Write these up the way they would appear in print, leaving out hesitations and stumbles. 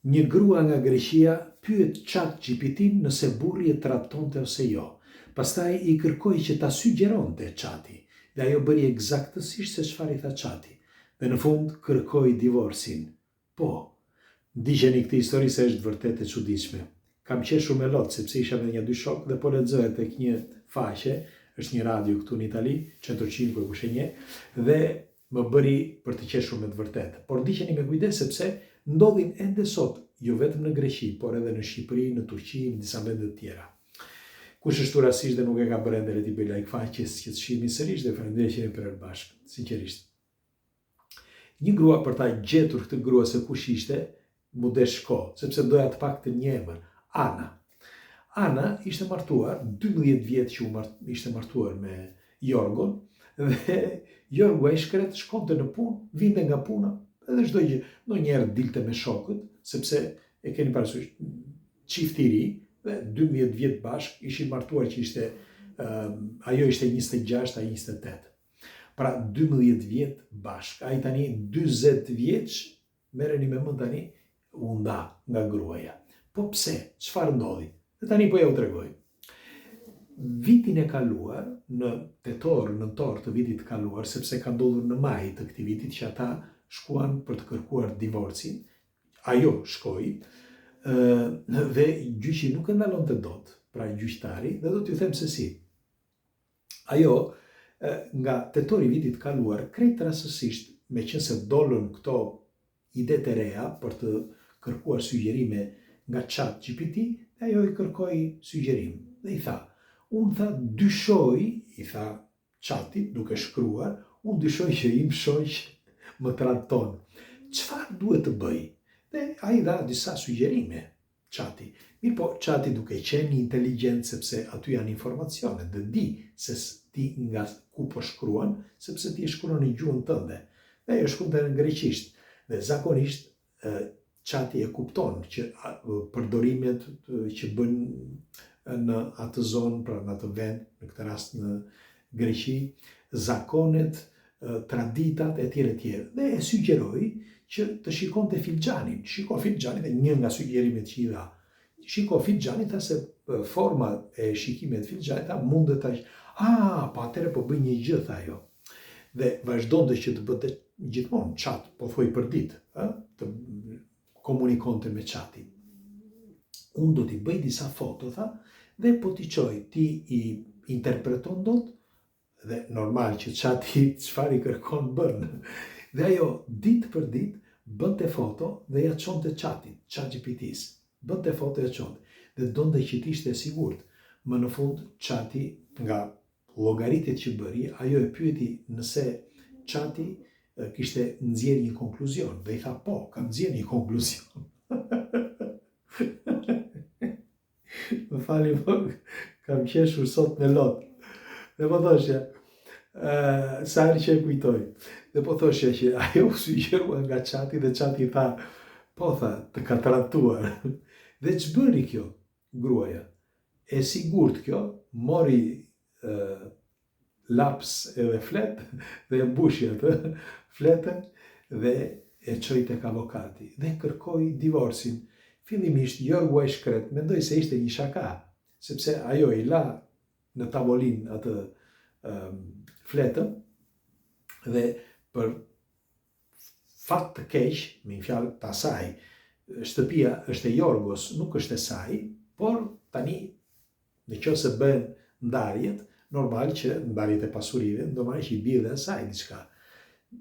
Një grua nga Greqia pyet ChatGPT nëse burri e tradhtonte ose jo. Pastaj i kërkoi që ta sugjeronte Chati dhe ajo bëri eksaktësisht se çfarë i tha Chati. Dhe në fund kërkoi divorcin. Po, ndiqeni këtë histori se është vërtet e çuditshme. Kam qeshur me lot sepse isha me një dy shok dhe po lexoja tek një faqe, është një radio këtu në Itali, 105 kush e njeh, dhe më bëri për të qeshur me të vërtetë. Por ndiqeni me kujdes sepse ndodhin ende sot, jo vetëm në Greqi, por edhe në Shqipëri, në Turqi, në disa vende të tjera. Kush është rastisht dhe nuk e ka bërë ende, le t'i bëj like faqes që të shihni sërish dhe faleminderit që jeni për bashkë, sinqerisht. Një grua për ta gjetur këtë grua se kush ishte, mu desh kohë, sepse doja të paktën një emër, Ana. Ana ishte martuar, 12 vjet që ishte martuar me Jorgon, dhe Jorgu ai shkret shkonte në punë, vinte nga puna, edhe çdo gjë, ndonjëherë dilte me shokët, sepse e keni parasysh çift i ri, dhe 12 vjet bashk, ishin martuar që ishte, ajo ishte 26, ai 28. Pra 12 vjet bashk, ai tani 40 vjeç, merreni me mend tani, u nda nga gruaja. Po pse? Çfarë ndodhi? Dhe tani po ja u tregoj. Vitin e kaluar, në tetor, nëntor të vitit kaluar, sepse ka ndodhur në maj të këtij vitit që ata shkuan për të kërkuar divorcin, ajo shkoi, dhe gjyqi nuk e ndalonte dot, pra gjyqtari, dhe do t'ju them se si. Ajo, nga tetori vitit kaluar, krejt rastësisht, meqense dolën këto ide të reja për të kërkuar sugjerime nga ChatGPT, ajo i kërkoi sugjerim. Dhe i tha, unë tha dyshoj, i tha Chatit duke shkruar, unë dyshoj që im shoq më tradhton. Çfarë duhet të bëj? Dhe ai dha disa sugjerime Chati. Mirë po, Chati duke qenë inteligjent sepse aty janë informacione dhe di se ti nga ku po shkruan, sepse ti e shkruan në gjuhën tënde. Dhe ajo shkruante në greqisht. Dhe zakonisht Chati e kupton që përdorimet që bën në atë zonë, pra në atë vend, në këtë rast në Greqi, zakonet, traditat e tjere tjere. Dhe e sugjeroi që të shikonte filxhanin. Shiko filxhanin dhe një nga sugjerimet që i dha. Shiko filxhanin, tha se forma e shikimit të filxhanit, tha mundet ta po atëre po bëj një gjë, tha ajo. Dhe vazhdonte që të bëte gjithmonë Chat, po thoj për ditë, të komunikonte me Chatin. Unë do t'i bëj disa foto, tha, dhe po t'i qoj, ti i interpreton dot, dhe normal që Chati çfarë i kërkon bën. Dhe ajo ditë për ditë bënte foto dhe ja çonte Chatit, ChatGPT-s. Bënte foto ja çonte. Dhe donte që t'ishte e sigurt. Më në fund Chati, nga llogaritjet që bëri, ajo e pyeti nëse Chati kishte nxjerrë një konkluzion. Dhe i tha, po, kam nxjerrë një konkluzion. Më fali, po, kam qeshur sot me lot. Dhe po thoshja, sa herë që e kujtoj. Dhe po thoshja që ajo u sugjerua nga Chati dhe Chati tha, po tha, të ka tradhtuar. Dhe ç'bëri kjo gruaja? E sigurt kjo, mori laps edhe flet dhe e mbushi atë fletën dhe e çoi tek avokati dhe kërkoi divorcin. Fillimisht Jorgu ai shkret mendoi se ishte një shaka, sepse ajo i la në tavolinë atë fletën dhe për fat të keq, me një fjalë të asaj, shtëpia është e Jorgos, nuk është e saj, por tani nëse bën ndarjet, normal që ndarjet e pasurive, normal që i bie dhe asaj diçka.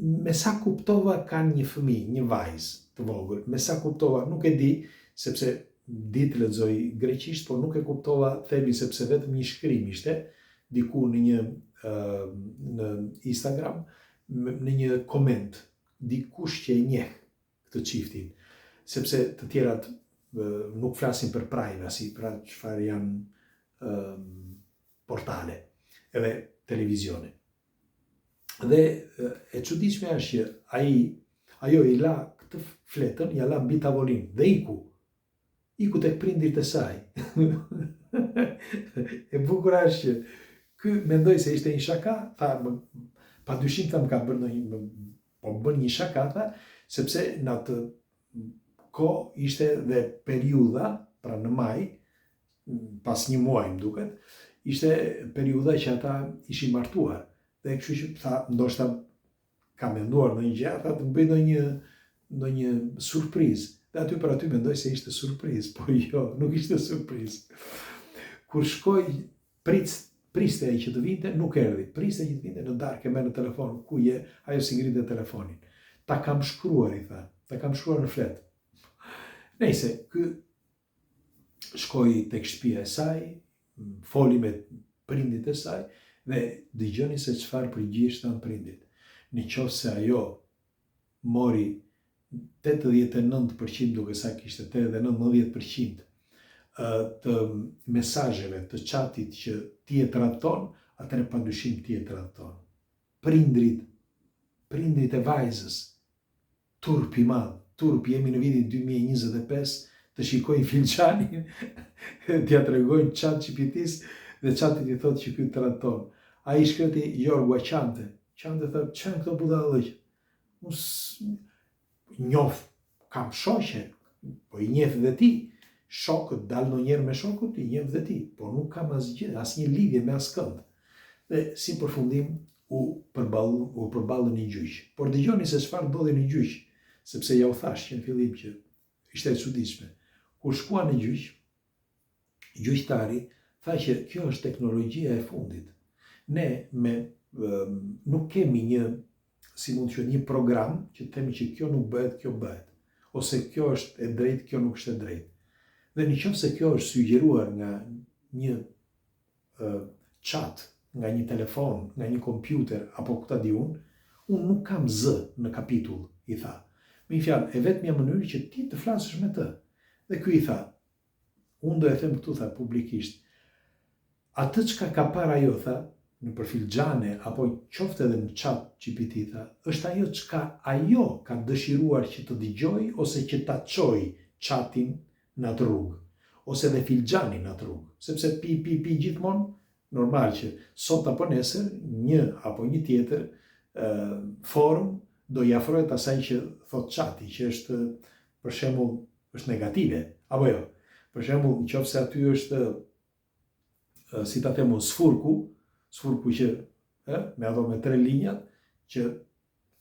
Me sa kuptova kanë një fëmijë, një vajzë të vogël. Me sa kuptova, nuk e di, sepse ditë lexoj greqisht, por nuk e kuptova themi sepse vetëm një shkrim ishte diku në Instagram, në një koment, dikush që e njeh këtë çiftin, sepse të tjerat nuk flasin për privacy, pra çfarë janë portale edhe televizione. Dhe e çuditshme është që ajo i la këtë fletën, ja la mbi tavolinë dhe iku tek prindrit e saj. E bukur është që ky mendoi se ishte një shaka, tha, padyshim tha më ka bërë po bën një shaka, tha, sepse në atë ishte dhe periudha, pra në maj, pas një muaj më duket, ishte periudha që ata ishin martuar. Dhe kështu që tha, ndoshta ka menduar në një gjë, tha të më bëj ndonjë surprizë. Dhe aty për aty mendoj se ishte surprizë, po jo, nuk ishte surprizë. Kur shkoj, priste ai që të vinte, nuk erdhi. Priste që të vinte në darkë, merr në telefon, ku je? Ajo si ngritë telefonin. Ta kam shkruar, i tha. Ta kam shkruar në flet. Nëse ky shkoi tek shtëpia e saj, foli me prindit e saj dhe dëgjoni se çfarë përgjigjesh than prindit. Nëse ajo mori 89% duke sa kishte 89-90% të mesazheve të chatit që ti e traton, atëherë padyshim ti e traton. Prindrit e vajzës, turpi madh, jemi në vitin 2025, të shikojnë filxhanin, t'ja tregojnë chat GPT-s dhe chatit i thotë që ky traton. Ai shkreti Jorgua Qante thotë, çan këto budallëq? Njoh, kam shoqe, po i njeh dhe ti. Shokët, dal ndonjëherë me shokët, i njeh dhe ti, po nuk kam asnjë lidhje me askënd. Dhe si përfundim u përballën një gjyq. Por dëgjoni se çfarë ndodhi në gjyq, sepse ja u thash që në fillim që ishte e çuditshme. Kur shkua në gjyq, gjyqtari tha që kjo është teknologjia e fundit. Ne nuk kemi një program që themi që kjo nuk bëhet, kjo bëhet. Ose kjo është e drejtë, kjo nuk është e drejtë. Dhe nëse kjo është sugjeruar nga një chat, nga një telefon, nga një kompjuter, apo ku ta di unë nuk kam zë në kapitull, i tha. Me një fjalë, e vetmja mënyrë që ti të flasësh me të. Dhe ky i tha, unë do e them këtu, tha, publikisht, atë çka ka parë ajo, tha, në filxhane, apo qoftë edhe në chat GPT, tha, është ajo çka ajo ka dëshiruar që të dëgjoj ose që ta çoj chatin në atë rrugë, ose dhe filxhanin në atë rrugë. Sepse pi gjithmonë, normal që sot apo nesër, një apo një tjetër form do i afrohet asaj që thot chati, që është, për shembull, është negative, apo jo. Për shembull, nëse aty është, si ta them, sfurku që, me ato me 3 linjat, që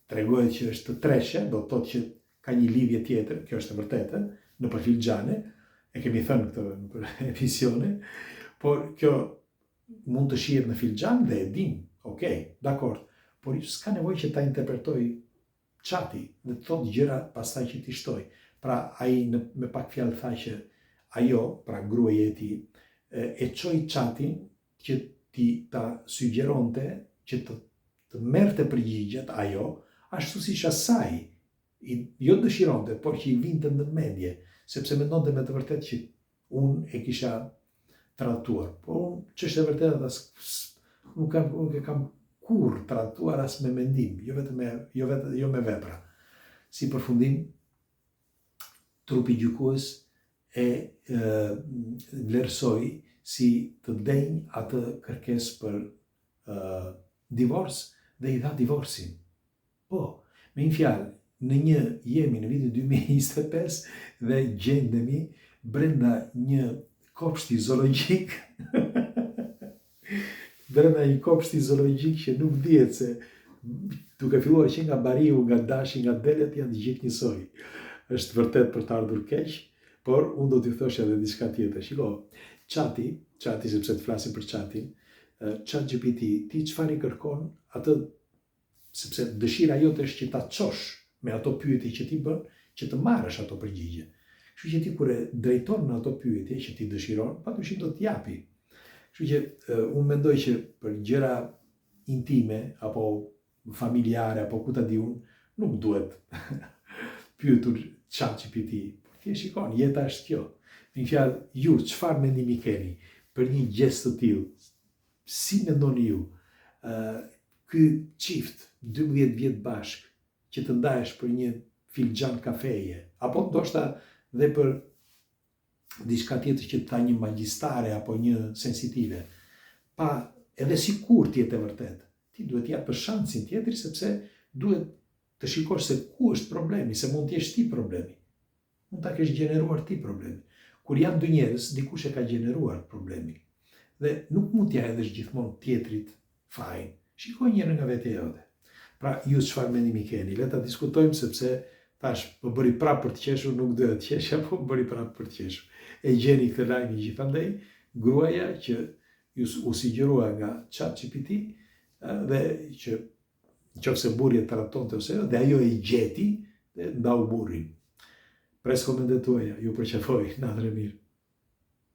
tregohet që është treshe, do të thotë që ka një lidhje tjetër, kjo është e vërtetë, në filxhane, e kemi thënë këtë në emisione, por kjo mund të shihet në filxhan dhe e dim, dakord, por s'ka nevojë që ta interpretoj chati dhe të thotë gjëra pastaj që ti shtoj. Pra ai me pak fjalë tha që ajo, pra gruaja e tij, e çoi chatin që ti ta sugjeronte që të merrte përgjigjet ajo, ashtu siç asaj jo dëshironte, por që i vinte në mendje, sepse mendonte me të vërtetë që unë e kisha tratuar. Por unë, ç'është e vërtetë, nuk e kam kurrë tratuar as me mendim, jo me vepra. Si përfundim, trupi gjykues e vlerësoi si të denjë atë kërkesë për divorc dhe i dha divorcin. Po, me një fjalë, jemi në vitin 2025 dhe gjendemi brenda një kopshti zoologjik, që nuk dihet se duke filluar që nga bariu, nga dashi, nga delet, janë të gjithë njësoj. Është vërtet për të ardhur keq, por unë do t'i thosha edhe diçka tjetër. Shiko, chati, sepse të flasim për chatin, chat GPT, ti çfarë i kërkon, atë, sepse dëshira jote është që ta çosh me ato pyetje që ti bën, që të marrësh ato përgjigje. Kështu që ti kur e drejton në ato pyetje që ti dëshiron, patyshim do t'japi. Kështu që unë mendoj që për gjëra intime apo familjare apo ku ta di unë, nuk duhet pyetur chat GPT. Ti shikon, jeta është kjo. Në fjalë, ju çfarë mendimi keni për një gest të tillë? Si mendoni ju? Ky çift 12 vjet bashk që të ndahesh për një filxhan kafeje, apo ndoshta dhe për diçka tjetër që të tha një magjistare apo një sensitive, pa edhe sikur ti jetë e vërtetë, ti duhet ja për shansin tjetër, sepse duhet të shikosh se ku është problemi, se mund të jesh ti problemi. mund ta kesh gjeneruar ti problemin. Kur janë dy njerëz, dikush e ka gjeneruar problemin. Dhe nuk mund t'ja edhesh gjithmonë tjetrit fajin. Shikoj njërin nga vetë jote. Pra, ju çfarë mendimi keni? Le ta diskutojmë sepse tash më bëri prapë për të qeshur, nuk do të qeshja, po më bëri prapë për të qeshur. E gjeni këtë lajmin gjithandaj, gruaja që ju u sugjerua nga ChatGPT dhe që nëse burri e trajtonte ose jo, dhe ajo e gjeti dhe ndau burrin. Pres komentet tuaja, ju përqafoj, natën e mirë.